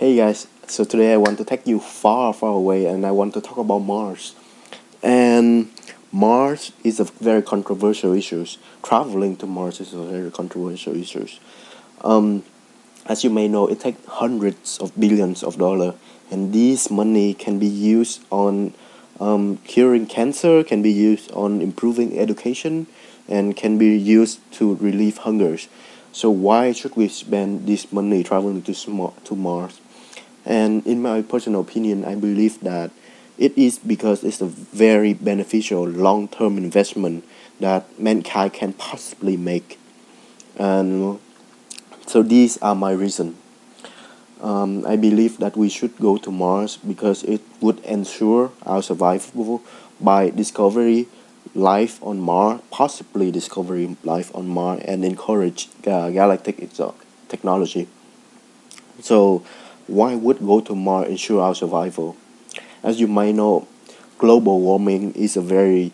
Hey guys, so today I want to take you far, far away and I want to talk about Mars. And Mars is a very controversial issue. Traveling to Mars is a very controversial issue. Um, as you may know, it takes hundreds of billions of dollars, and this money can be used on curing cancer, can be used on improving education, and can be used to relieve hungers. So why should we spend this money traveling to Mars? And in my personal opinion, I believe that it is because it's a very beneficial long-term investment that mankind can possibly make. And so these are my reasons. I believe that we should go to Mars because it would ensure our survival by discovery life on Mars, possibly discovering life on Mars, and encourage galactic technology. So, why would go to Mars ensure our survival? As you might know, global warming is a very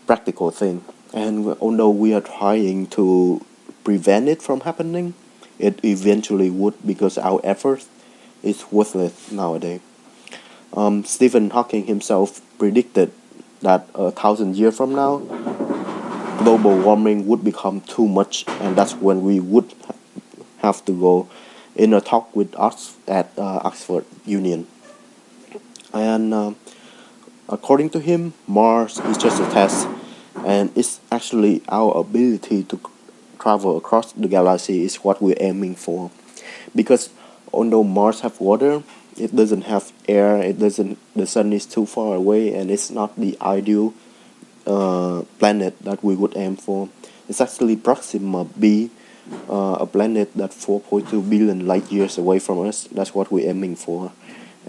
practical thing, and although we are trying to prevent it from happening, it eventually would because our effort is worthless nowadays. Stephen Hawking himself predicted that 1,000 years from now, global warming would become too much, and that's when we would have to go in a talk with us at Oxford Union. And according to him, Mars is just a test, and it's actually our ability to travel across the galaxy is what we're aiming for. Because although Mars have water, it doesn't have air. It doesn't. The sun is too far away, and it's not the ideal planet that we would aim for. It's actually Proxima b, a planet that 4.2 billion light years away from us. That's what we're aiming for.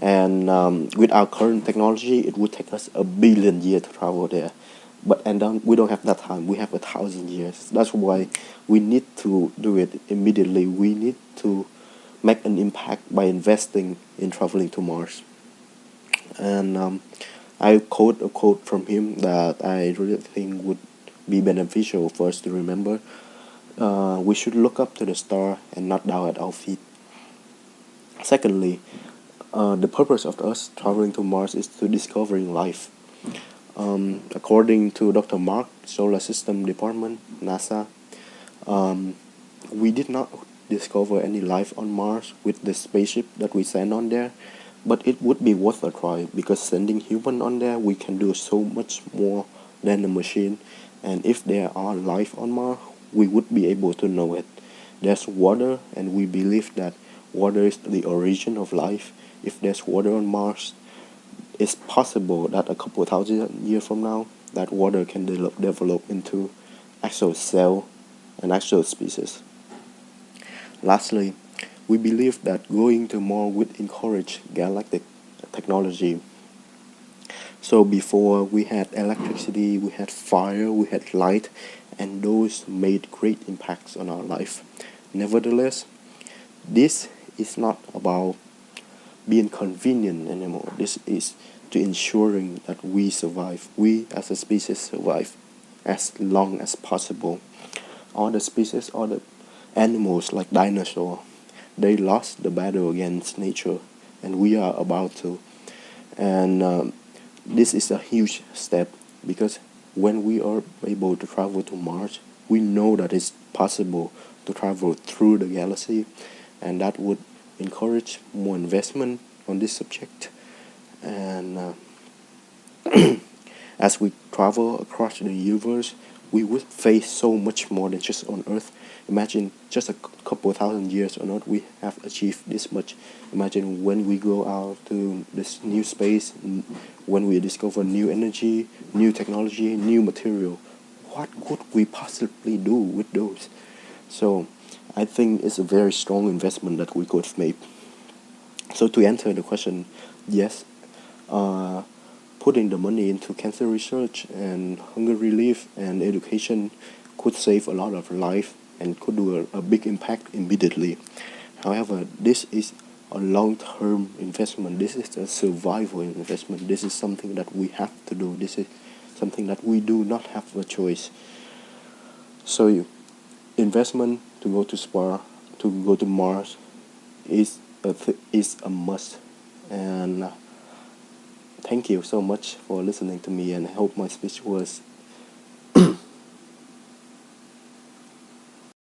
And with our current technology, it would take us a billion years to travel there. But we don't have that time. We have 1,000 years. That's why we need to do it immediately. We need to make an impact by investing in traveling to Mars. And I quote a quote from him that I really think would be beneficial for us to remember. We should look up to the star and not down at our feet. Secondly, the purpose of us traveling to Mars is to discovering life. According to Dr. Mark, Solar System Department, NASA, we did not discover any life on Mars with the spaceship that we sent on there, but it would be worth a try because sending human on there, we can do so much more than a machine. And if there are life on Mars, we would be able to know it. There's water, and we believe that water is the origin of life. If there's water on Mars, it's possible that a couple thousand years from now, that water can develop into actual cell and actual species. Lastly, we believe that going to Mars would encourage galactic technology. So before we had electricity, we had fire, we had light, and those made great impacts on our life. Nevertheless, this is not about being convenient anymore. This is to ensuring that we survive. We as a species survive as long as possible. All the species, all the animals like dinosaur, they lost the battle against nature, and we are about to. And this is a huge step because when we are able to travel to Mars, we know that it's possible to travel through the galaxy, and that would encourage more investment on this subject. And as we travel across the universe, we would face so much more than just on Earth. Imagine just a couple thousand years on Earth, we have achieved this much. Imagine when we go out to this new space, when we discover new energy, new technology, new material. What could we possibly do with those? So I think it's a very strong investment that we could make. So to answer the question, yes, putting the money into cancer research and hunger relief and education could save a lot of life and could do a big impact immediately. However, this is a long-term investment. This is a survival investment. This is something that we have to do. This is something that we do not have a choice. So investment to go to Mars is Earth is a must. And thank you so much for listening to me, and I hope my speech was